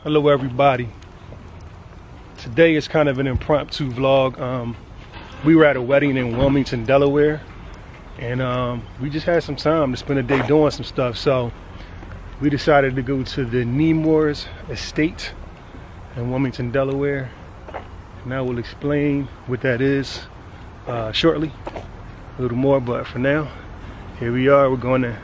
Hello everybody. Today is kind of an impromptu vlog. We were at a wedding in Wilmington, Delaware, and we just had some time to spend a day doing some stuff, so we decided to go to the Nemours estate in Wilmington, Delaware, and I will explain what that is shortly, a little more, but for now, here we are. We're going to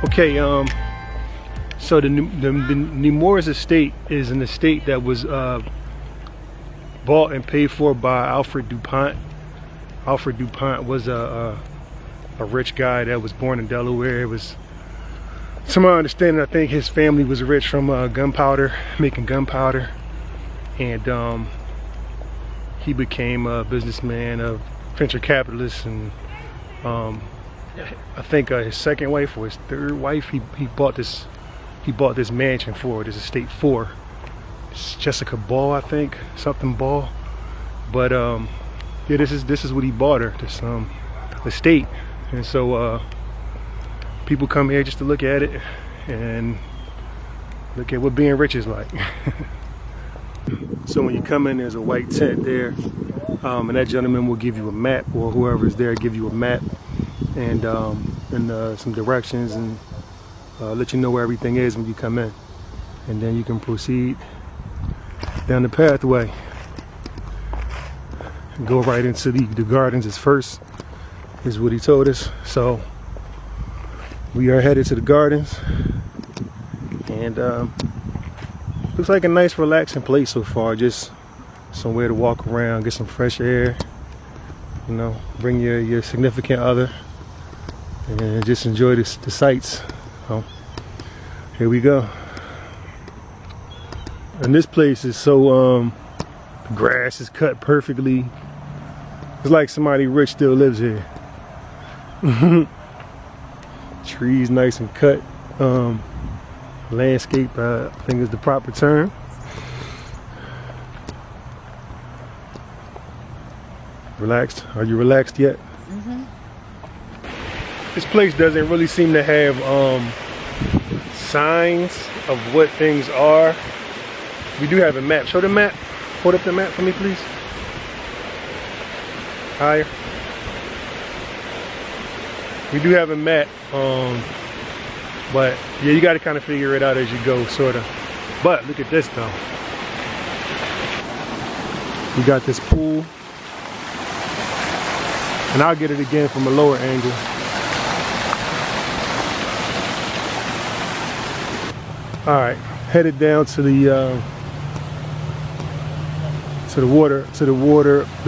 Okay, so the Nemours estate is an estate that was bought and paid for by Alfred DuPont. Alfred DuPont was a rich guy that was born in Delaware. It was, to my understanding, I think his family was rich from gunpowder, making gunpowder, and he became a businessman, a venture capitalist, and I think his second wife or his third wife, he bought this mansion for, this estate for. It's Jessica Ball, I think, something Ball. But yeah, this is what he bought her, this estate. And so people come here just to look at it and look at what being rich is like. So when you come in, there's a white tent there, and that gentleman will give you a map, or whoever's there give you a map and some directions, and let you know where everything is when you come in, and then you can proceed down the pathway and go right into the gardens. As first is what he told us. So we are headed to the gardens, and looks like a nice relaxing place so far. Just somewhere to walk around, get some fresh air, you know, bring your significant other and just enjoy the sights. So here we go. And this place is so the grass is cut perfectly. It's like somebody rich still lives here. Trees nice and cut. Landscape, I think is the proper term. Relaxed? Are you relaxed yet? This place doesn't really seem to have signs of what things are. We do have a map. Show the map. Hold up the map for me, please. Higher. We do have a map, but yeah, you got to kind of figure it out as you go, sort of. But look at this though. We got this pool, and I'll get it again from a lower angle. All right, headed down to the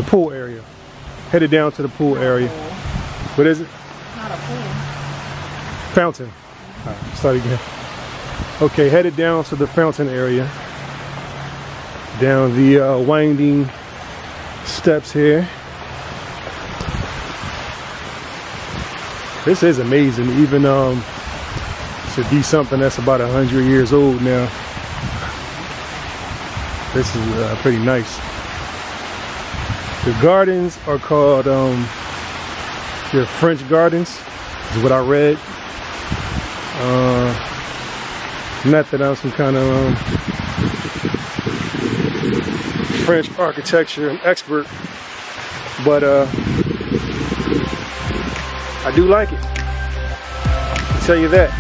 pool area. Headed down to the pool area. What is it? Not a pool. Fountain. All right, start again. Okay, headed down to the fountain area. Down the winding steps here. This is amazing, even to be something that's about 100 years old now. This is pretty nice. The gardens are called they're French gardens, is what I read. Not that I'm some kind of French architecture expert, but I do like it. I'll tell you that.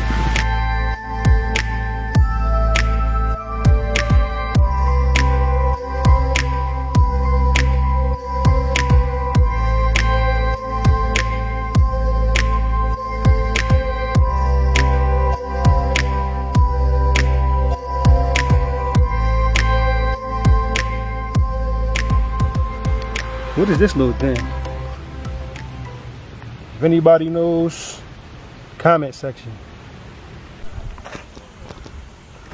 What is this little thing? If anybody knows, comment section.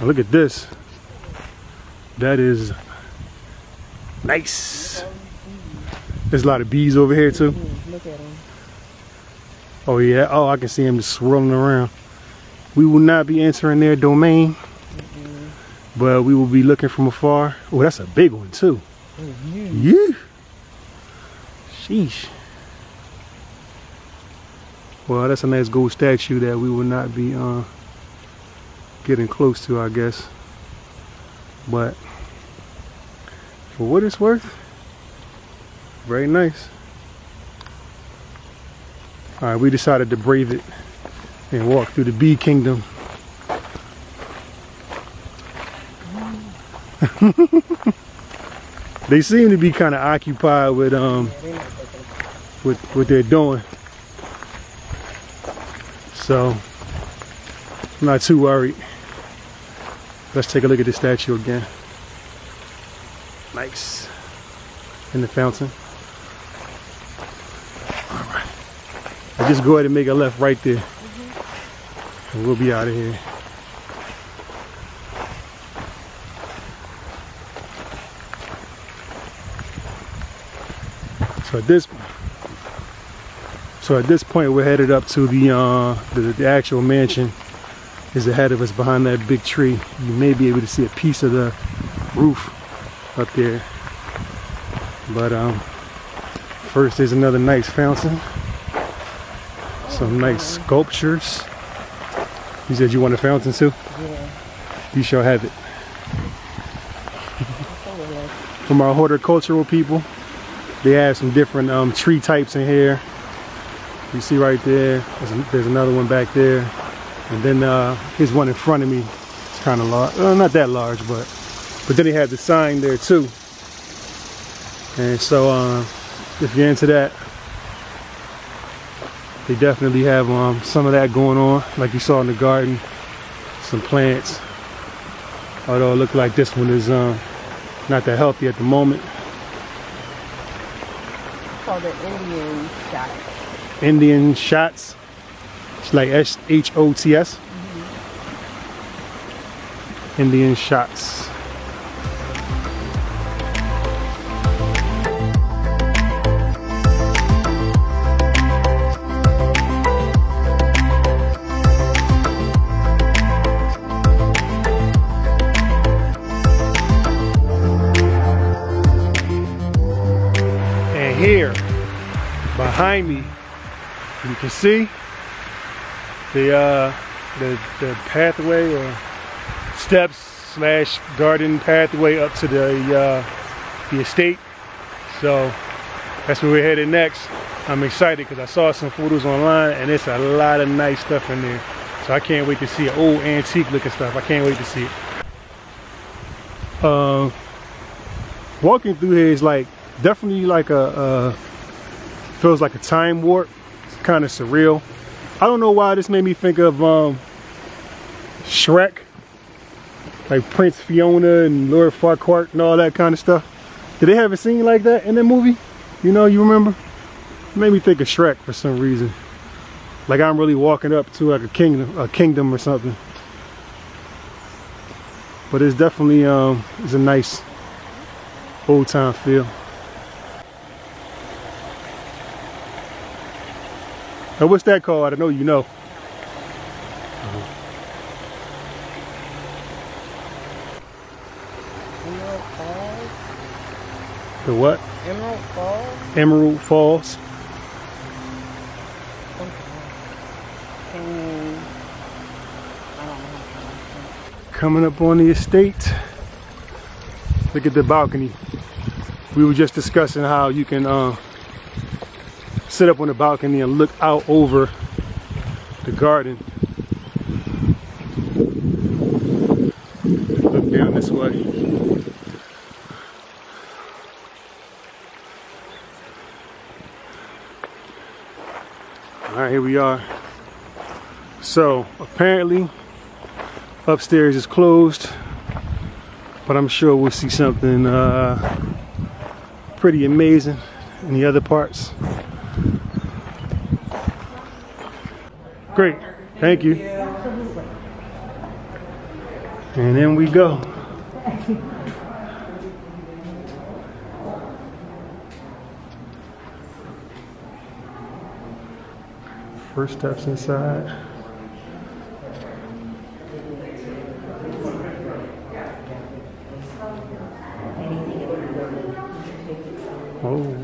Look at this. That is nice. There's a lot of bees over here too. Look look at him. Oh yeah, oh I can see him just swirling around. We will not be entering their domain, but we will be looking from afar. Oh, that's a big one too. Yeah. Sheesh. Well, that's a nice gold statue that we will not be getting close to, I guess. But for what it's worth, very nice. All right, we decided to brave it and walk through the bee kingdom. They seem to be kind of occupied with what they're doing. So I'm not too worried. Let's take a look at this statue again. Nice. In the fountain. All right. I'll just go ahead and make a left right there. And we'll be out of here. So at this point we're headed up to the actual mansion is ahead of us behind that big tree. You may be able to see a piece of the roof up there. But first there's another nice fountain. Some nice sculptures. You said you want a fountain too? Yeah. You shall have it. From our horticultural people, they have some different tree types in here. You see right there, there's another one back there. And then here's one in front of me. It's kind of large, not that large, but then they have the sign there too. And so if you're into that, they definitely have some of that going on, like you saw in the garden, some plants. Although it looked like this one is not that healthy at the moment. It's called the Indian shot. Indian shots. It's like SHOTS. Indian shots. And here, behind me, you can see the pathway or steps slash garden pathway up to the estate. So that's where we're headed next. I'm excited because I saw some photos online and it's a lot of nice stuff in there. So I can't wait to see it. Old antique looking stuff. I can't wait to see it. Walking through here is like definitely like feels like a time warp. It's kind of surreal. I don't know why this made me think of Shrek, like Prince Fiona and Lord Farquaad and all that kind of stuff. Did they have a scene like that in that movie? You know, you remember? It made me think of Shrek for some reason. Like I'm really walking up to like a kingdom or something. But it's definitely it's a nice old time feel. Now what's that called? I know you know. Emerald Falls? The what? Emerald Falls? Emerald Falls. I don't know. Coming up on the estate. Look at the balcony. We were just discussing how you can sit up on the balcony and look out over the garden. Look down this way. All right, here we are. So apparently upstairs is closed, but I'm sure we'll see something pretty amazing in the other parts. Great, thank you. And then we go. First steps inside. Oh.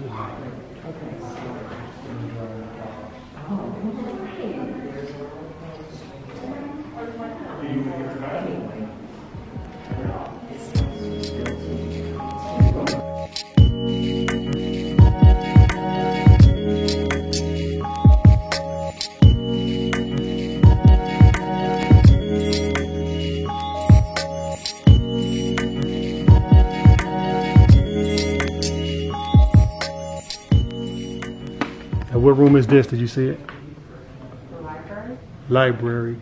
What room is this? Did you see it? The library. Library.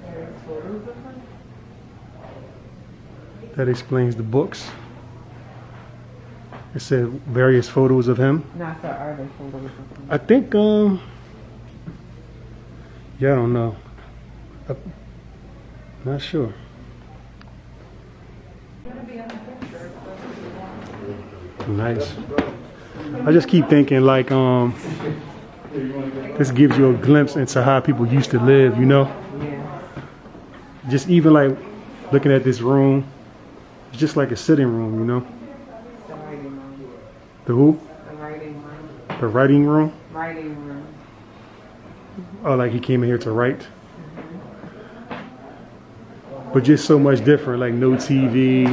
There's photos of them. That explains the books. It said various photos of him. Not so are there photos of them? I think, yeah, I don't know. Not sure. Nice. I just keep thinking like, this gives you a glimpse into how people used to live, you know? Yeah. Just even like looking at this room, it's just like a sitting room, you know? The writing room. The who? The writing room. The writing room? Writing room. Oh, like he came in here to write? But just so much different, like no TV.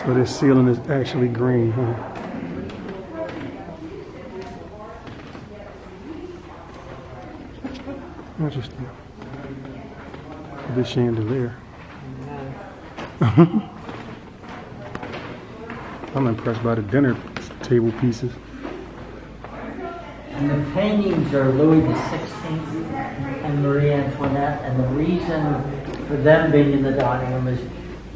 So this ceiling is actually green, huh? Interesting. The chandelier. I'm impressed by the dinner table pieces. And the paintings are Louis XVI and Marie Antoinette, and the reason for them being in the dining room is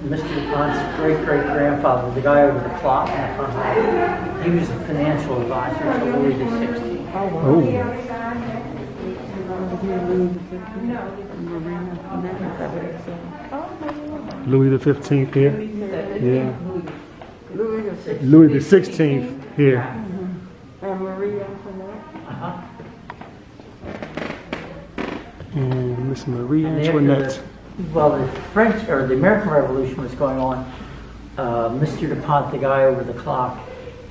Mr. DuPont's great-great-grandfather, the guy over the clock in the front row, he was the financial advisor to Louis XVI. Oh. Louis the 15th here? Yeah. Louis the 16th here. And Marie Antoinette. And Miss Marie And after Antoinette. Well, the French or the American Revolution was going on. Mr. DuPont, the guy over the clock,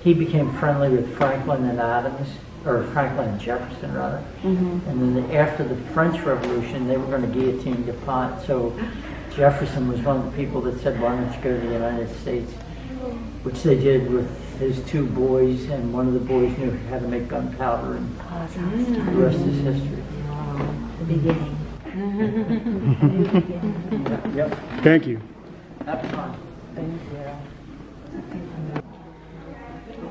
he became friendly with Franklin and Adams, or Franklin and Jefferson rather. And then after the French Revolution, they were going to guillotine DuPont. So Jefferson was one of the people that said, "Why don't you go to the United States?" Which they did with his two boys, and one of the boys knew how to make gunpowder, and the rest is history. The beginning. Yep. Thank you. That's fine. Thank you.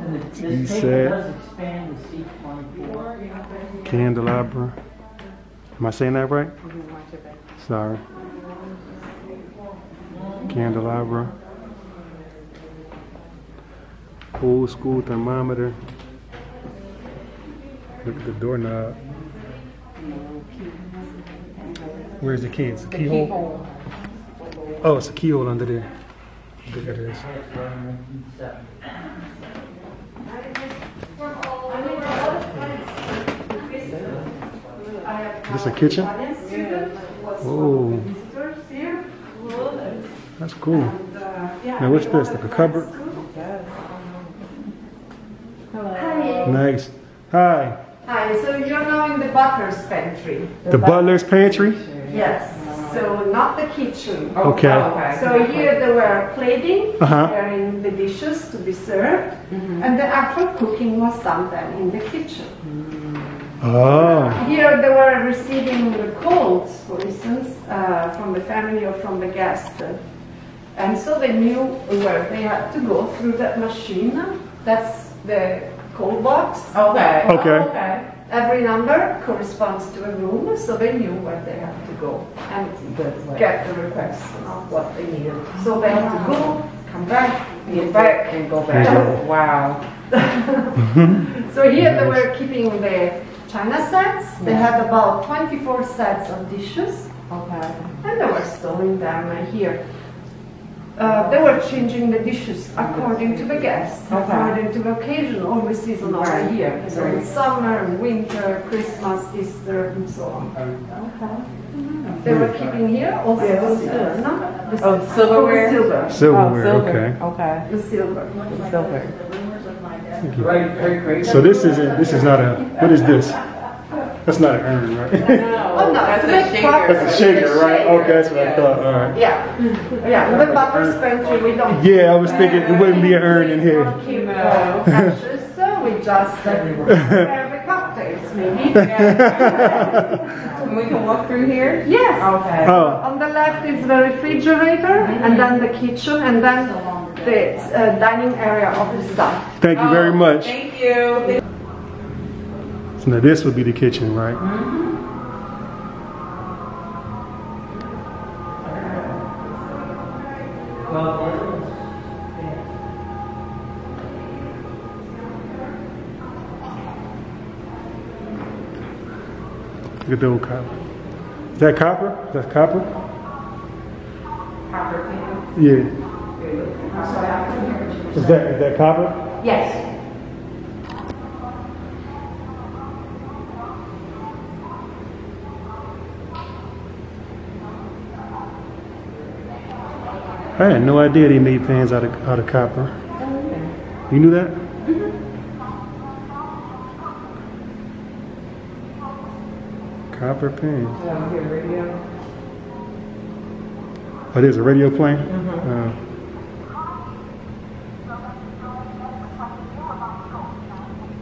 And this He table said- does expand to seat 24. Candelabra. Am I saying that right? Sorry. Candelabra. Old school thermometer. Look at the doorknob. Where's the key? It's a keyhole? Oh, it's a keyhole under there. Look at this. This a kitchen? Oh, that's cool. Now what's this? Like a cupboard? Nice. Hi. Hi, so you're now in the butler's pantry. The butler's pantry? Yes. So not the kitchen. Okay. So here they were plating, Uh-huh. preparing the dishes to be served, and the actual cooking was done then in the kitchen. Oh. Here they were receiving the calls, for instance, from the family or from the guest. And so they knew where they had to go through that machine. That's the call box. Okay. Every number corresponds to a room, so they knew where they had to go and get the request of what they needed. So they had to go, come back, get back, And go back. Wow. So here they were keeping the china sets. They had about 24 sets of dishes, Okay. and they were storing them here. They were changing the dishes according to the guests, according to the occasion, or the season of the year. So in summer, winter, Christmas, Easter, and so on. They were keeping here also silver. Silverware? Silverware, okay. Okay. The silver. Silver. So this is not a, what is this? That's not an urn, right? Oh, no, That's a big shaker. pot. That's a shaker, right? Okay, that's what I thought, all right. Yeah, yeah. The butler's pantry, we don't. Yeah, I was thinking it wouldn't be an urn in here. Keep ashes, so we just prepare the cocktails, maybe. And we can walk through here? Yes. Okay. Oh, On the left is the refrigerator, and then the kitchen, and then the dining area of the staff. thank you very much. Thank you. So now this would be the kitchen, right? Look at the old copper. Is that copper? Is that copper? Yeah. Is that copper? Yes. I had no idea they made pans out of copper. You knew that? Copper pans. Oh, there's a radio playing?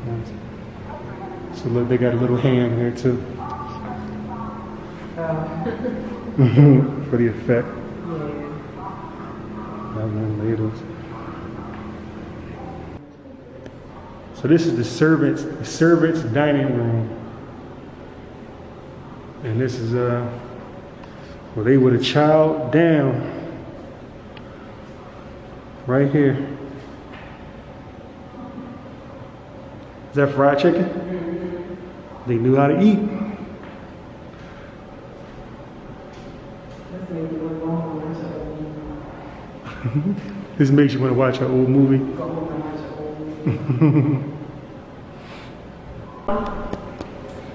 Nice. So look, they got a little ham here too. For the effect. Ladles. So this is the servants' dining room, and this is where they would have chowed down right here. Is that fried chicken? They knew how to eat. This makes you want to watch an old movie.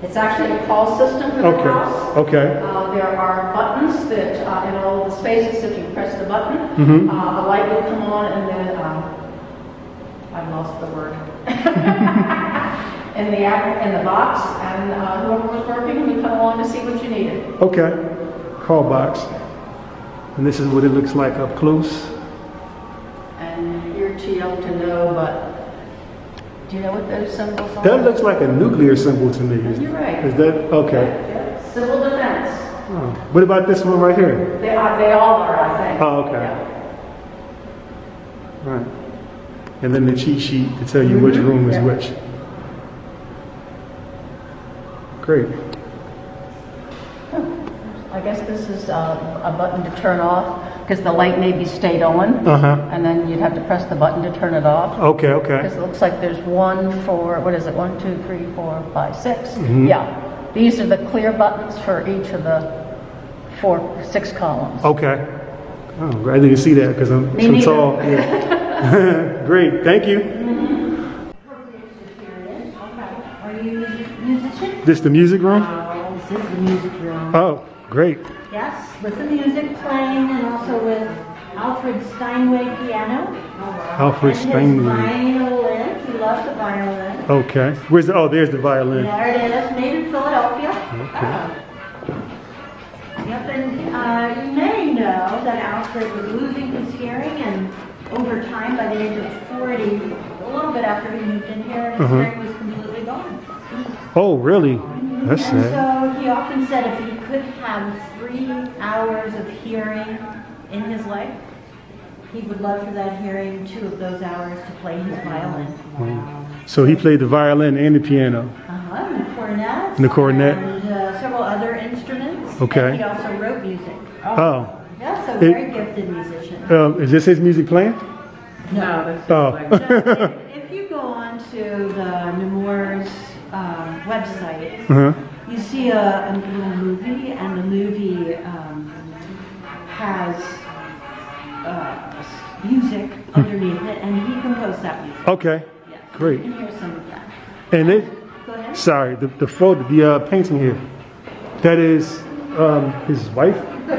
It's actually a call system for the Okay. house. Okay. There are buttons that in all the spaces, if you press the button, Mhm. a light will come on, and then I've lost the word. in the box, and whoever was working would come along to see what you needed. Okay. Call box. And this is what it looks like up close. And you're too young to know, but do you know what those symbols are? That looks like a nuclear symbol to me. You're right. Is that okay? Yeah. Civil defense. Oh. What about this one right here? They all are, I think. Oh, okay. Yeah. Right. And then the cheat sheet to tell you which room is Yeah. which. Great. I guess this is a button to turn off because the light maybe stayed on, and then you'd have to press the button to turn it off. Okay, okay. Because it looks like there's one for, what is it, 1, 2, 3, 4, 5, 6. Yeah. These are the clear buttons for each of the 6 columns. Okay. Oh, I didn't see that because I'm Me so neither. tall. Yeah. Great, thank you. Are you a musician? This the music room? This is the music room. Oh, great. Yes, with the music playing and also with Alfred Steinway piano. Alfred and Steinway. his violin. He loves the violin. Okay. Where's the? Oh, there's the violin. There it is, made in Philadelphia. Okay. Yep, and you may know that Alfred was losing his hearing, and over time, by the age of 40, a little bit after he moved in here, his hearing was completely gone. Oh, really? That's And sad. so he often said if he could have 3 hours of hearing in his life, he would love for that hearing 2 of those hours to play his violin. So he played the violin and the piano. And the cornet. And the cornet. And several other instruments. Okay. And he also wrote music. Oh. Yeah, so very gifted musician. Is this his music playing? No, that's Oh. If you go on to the Nemours website, you see a little movie, and the movie has music underneath it, and he composed that music. Okay, Yes. great. You can hear some of that. And it, Go ahead. sorry, the photo, the painting here, that is his wife? No,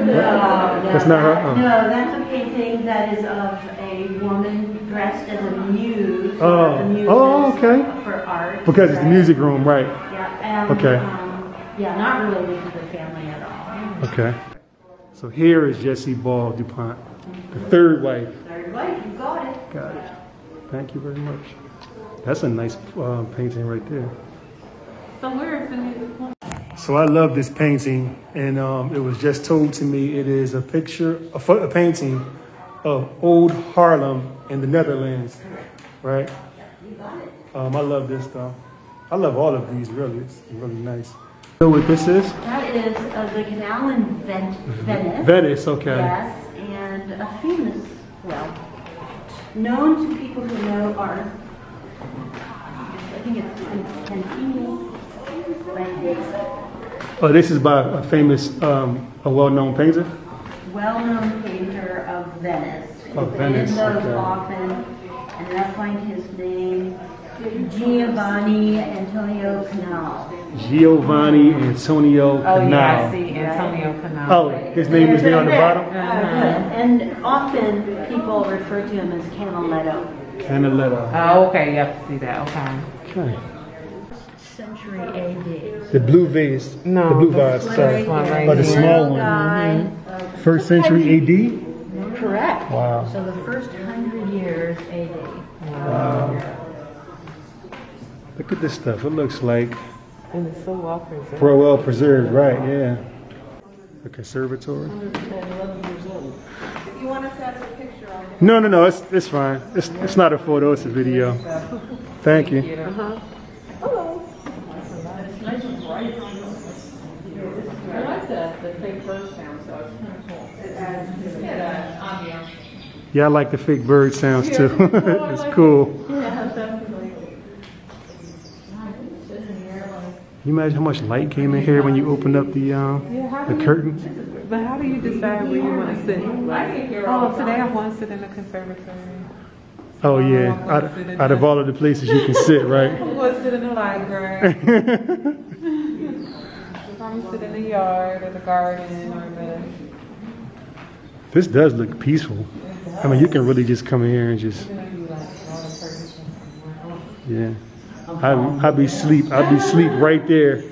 That's not her? Oh. No, that's a painting that is of a woman dressed as a muse. Oh. The muses Oh, okay. For art. Because it's the right? music room, right? Yeah, and, Okay. yeah, not related to the family at all. Okay. So here is Jessie Ball DuPont, the third wife. Third wife, you got it. Got it. Thank you very much. That's a nice painting right there. So where is the music playing? So I love this painting, and it was just told to me it is a picture, a painting of old Harlem in the Netherlands, right? I love this though. I love all of these, really. It's really nice. You know what this is? That is the canal in Venice. Venice, okay. Yes, and a famous, well, known to people who know art. I think it's Cantini. Oh, this is by a famous, a well-known painter? Well-known painter of Venice. Of Venice, In those okay. often, and I find his name, Giovanni Antonio Canal. Giovanni Antonio Oh Canal. yeah, I see Antonio Canal. Oh, his name is there on the bottom? And often people refer to him as Canaletto. Canaletto. Oh, okay, you have to see that. Okay. Okay. Century AD. The blue vase. No, the blue the vase, sorry. one right Oh, the here. small Little one. guy. First century AD? Correct. Wow. So the first 100 years AD. Wow. Look at this stuff. It looks like And it's so well preserved. well preserved, right? Yeah. The conservatory. If you want to set a picture of it. No. It's fine. It's not a photo. It's a video. Thank you. I like the fake bird sound, so it's kind of cool. It adds ambiance. Yeah, I like the fake bird sounds too. It's cool. You imagine how much light came in here when you opened up the curtains? But how do you decide where you want to sit? Like, oh, today I want to sit in the conservatory. Oh yeah, out of all of the places you can sit, right? I want to sit in the library. I'm sit in the yard or the garden or the. This does look peaceful. I mean, you can really just come in here and just, yeah. I'd be sleep right there.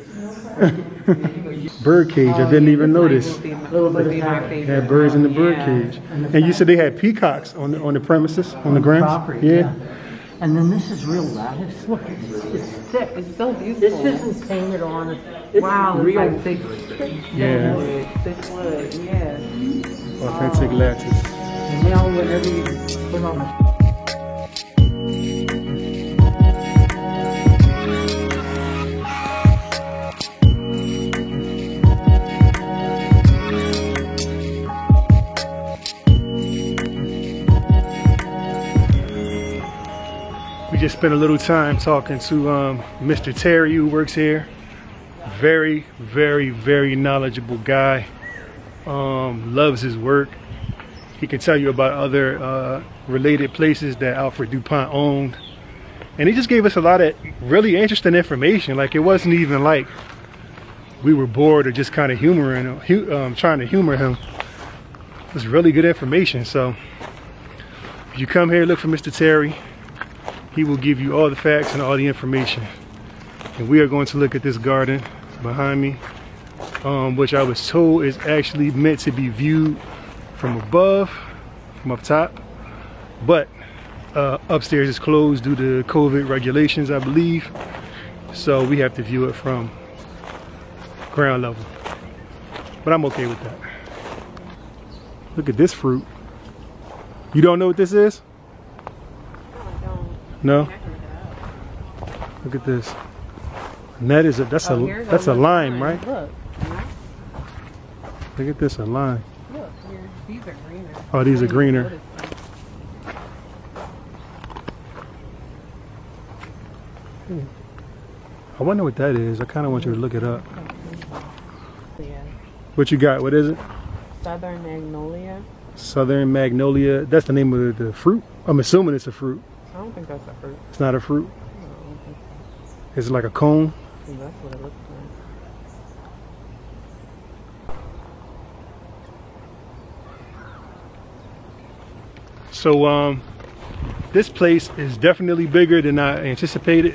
Bird cage, I didn't even notice. Had birds in the bird cage. And you said they had peacocks on the premises, on the grounds? Property, Yeah. And then this is real lattice. Look, it's thick. It's so beautiful. This isn't painted on. It's Wow, it's real. like thick Yeah. wood, thick wood, yeah. Authentic lattice. And now whatever you put on the We just spent a little time talking to Mr. Terry, who works here. Very, very, very knowledgeable guy. Loves his work. He can tell you about other related places that Alfred DuPont owned. And he just gave us a lot of really interesting information. Like, it wasn't even like we were bored or just kind of humoring him, trying to humor him. It was really good information. So if you come here, look for Mr. Terry. He will give you all the facts and all the information. And we are going to look at this garden behind me, which I was told is actually meant to be viewed from above, from up top. But upstairs is closed due to COVID regulations, I believe. So we have to view it from ground level. But I'm okay with that. Look at this fruit. You don't know what this is? No? Look at this. And that is that's a lime, right? Look, Look at this, a lime. look, these are greener. Oh, these are greener. I wonder what that is. I kind of want you to look it up. Yeah. What you got? What is it? Southern magnolia. Southern Magnolia. That's the name of the fruit. I'm assuming it's a fruit. I don't think that's a fruit. It's not a fruit. No, I don't think It's like a cone. so. That's what it looks like. So this place is definitely bigger than I anticipated,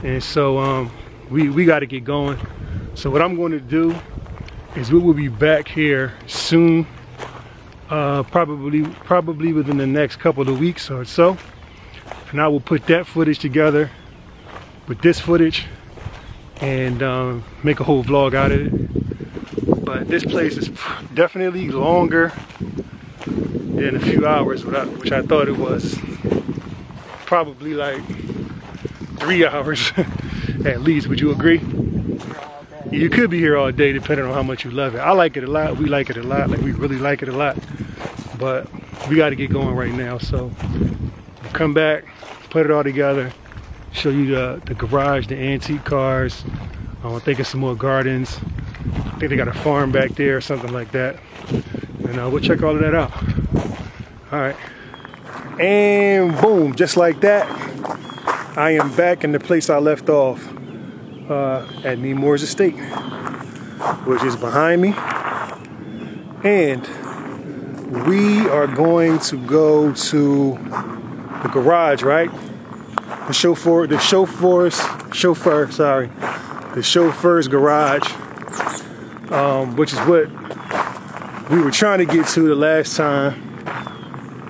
and so we got to get going. So what I'm going to do is we will be back here soon, probably within the next couple of weeks or so, and I will put that footage together with this footage and make a whole vlog out of it. But this place is definitely longer than a few hours, which I thought it was. Probably like 3 hours at least. Would you agree? You could be here all day depending on how much you love it. I like it a lot. We like it a lot. Like, we really like it a lot. But we got to get going right now. So we'll come back, put it all together, show you the garage, the antique cars. I'm thinking some more gardens. I think they got a farm back there or something like that. And we'll check all of that out. All right. And boom, just like that, I am back in the place I left off at Nemours Estate, which is behind me. And we are going to go to the garage, right? The chauffeur's garage, which is what we were trying to get to the last time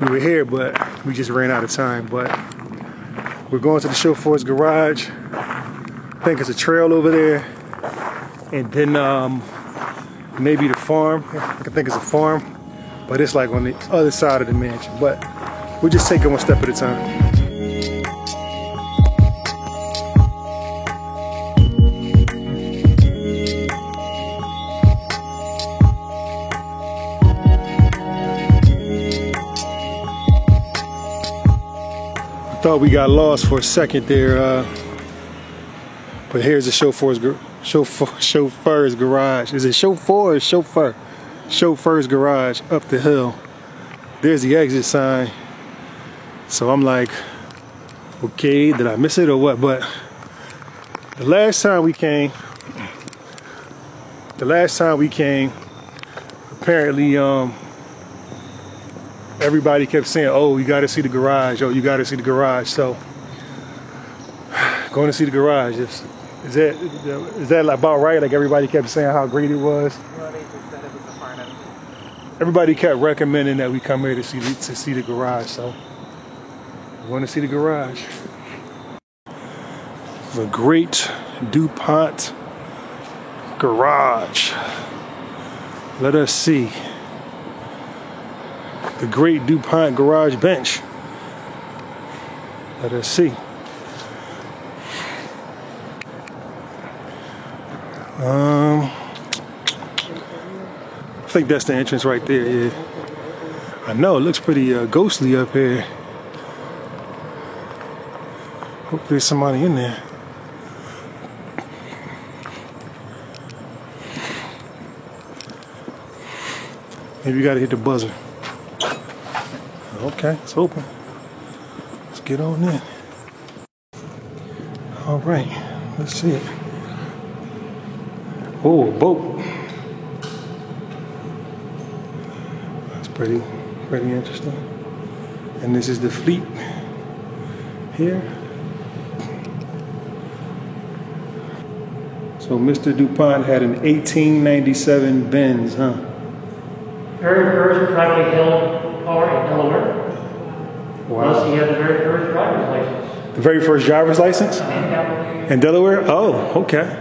we were here, but we just ran out of time. But we're going to the chauffeur's garage. I think it's a trail over there, and then maybe the farm. I think it's a farm, but it's like on the other side of the mansion. But we'll just take it one step at a time. Thought we got lost for a second there, but here's the chauffeur's garage. Is it chauffeur or chauffeur? Chauffeur's garage up the hill. There's the exit sign. So I'm like, okay, did I miss it or what? But the last time we came, apparently everybody kept saying, oh, you gotta see the garage, oh, you gotta see the garage. So going to see the garage. Is that about right? Like, everybody kept saying how great it was. Well, they just said it was a part of it. Everybody kept recommending that we come here to see the garage. So we want to see the garage. The Great DuPont Garage. Let us see. The Great DuPont Garage Bench. Let us see. I think that's the entrance right there, yeah. I know, it looks pretty ghostly up here. Hope there's somebody in there. Maybe you gotta hit the buzzer. Okay, it's open. Let's get on in. All right, let's see it. Oh, a boat. That's pretty interesting. And this is the fleet here. So Mr. DuPont had an 1897 Benz, huh? Very first privately held car in Delaware. Wow. Plus, he had the very first driver's license. The very first driver's license? And In Delaware? Oh, okay.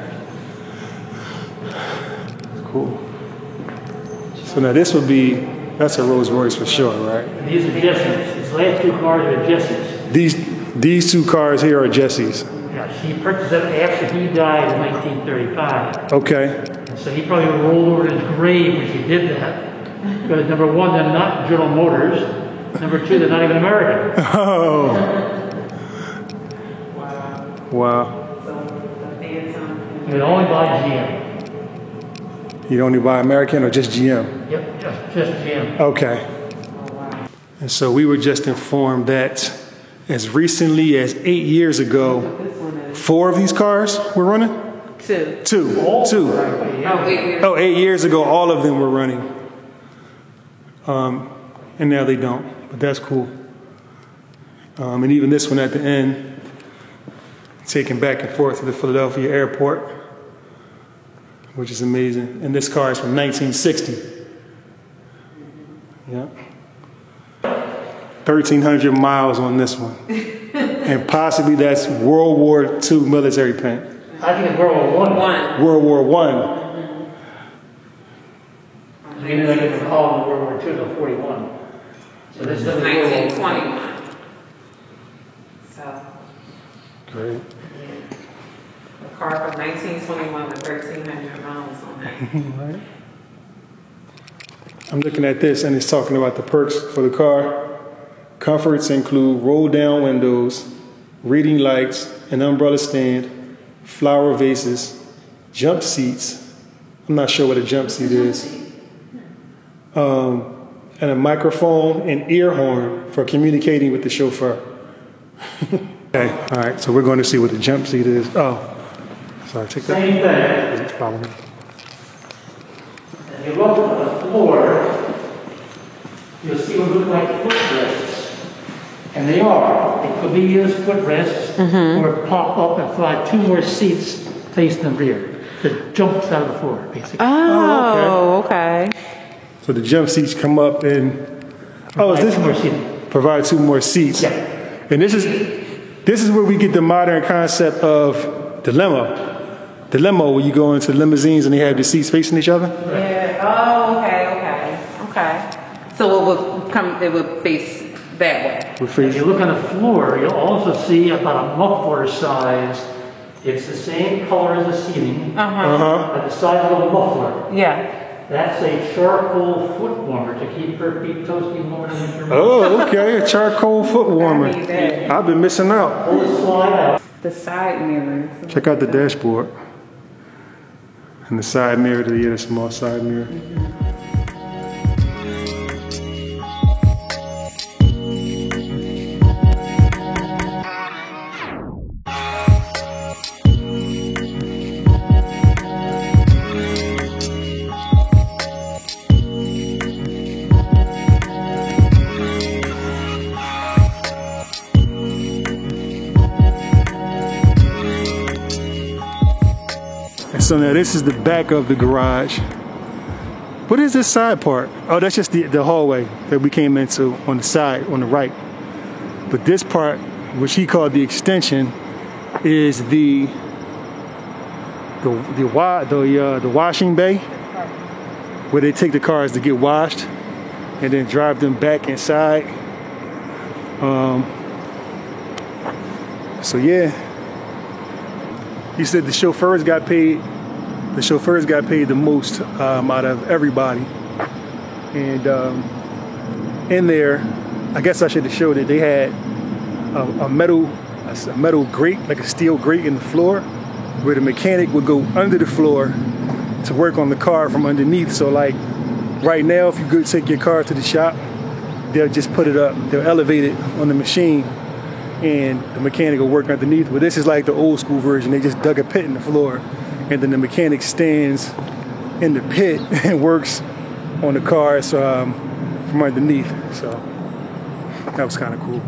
Cool. So now this would be, that's a Rolls Royce for sure, right? these are Jesse's. His last two cars are Jesse's. These two cars here are Jesse's. Yeah, he purchased them after he died in 1935. Okay. So he probably rolled over in his grave when he did that. Because number one, they're not General Motors. Number two, they're not even American. Oh. Wow. You would only buy GM. You only buy American or just GM? Yep, just GM. Okay. And so we were just informed that as recently as 8 years ago, This one is 4 of these cars were running? 2. Two. Oh, 8 years. Oh, 8 years ago, all of them were running. And now they don't, but that's cool. And even this one at the end, taken back and forth to the Philadelphia airport, which is amazing. And this car is from 1960. Yeah. 1,300 miles on this one. And possibly that's World War II military paint. I think it's World War I. World War I. They didn't get the call in World War II till 41. So this doesn't 1921. So, Great. a car from 1921 with 1,300 miles on it. Right. I'm looking at this and it's talking about the perks for the car. Comforts include roll down windows, reading lights, an umbrella stand, flower vases, jump seats. I'm not sure what a jump seat is. And a microphone and ear horn for communicating with the chauffeur. Okay, all right, so we're going to see what the jump seat is. Oh, sorry, take that. Same thing. Follow me. And you look at the floor, you'll see what look like footrests. And they are. They could be used footrests or pop up and fly 2 more seats facing the rear. That jumps out of the floor, basically. Oh, okay. So the jump seats come up and oh, is Provide this 2 more seats. provide 2 more seats? Yeah. And this is where we get the modern concept of the limo. The limo, where you go into limousines and they have the seats facing each other. Yeah. Oh, okay. So it would face that way. If you look on the floor, you'll also see about a muffler size. It's the same color as the seating, but the size of a muffler. Yeah. That's a charcoal foot warmer to keep her feet toasty more than winter. Oh, okay, a charcoal foot warmer. I need that. I've been missing out. Pull the slide out. The side mirrors. Check out the dashboard. And the side mirror, the small side mirror. So now this is the back of the garage. What is this side part? Oh, that's just the hallway that we came into on the side, on the right. But this part, which he called the extension, is the washing bay, where they take the cars to get washed and then drive them back inside. So yeah, he said the chauffeurs got paid. The chauffeurs got paid the most out of everybody. And in there, I guess I should have showed it. They had a metal grate, like a steel grate in the floor, where the mechanic would go under the floor to work on the car from underneath. So like right now, if you go take your car to the shop, they'll just put it up, they'll elevate it on the machine and the mechanic will work underneath. But this is like the old school version. They just dug a pit in the floor and then the mechanic stands in the pit and works on the cars from underneath. So that was kind of cool.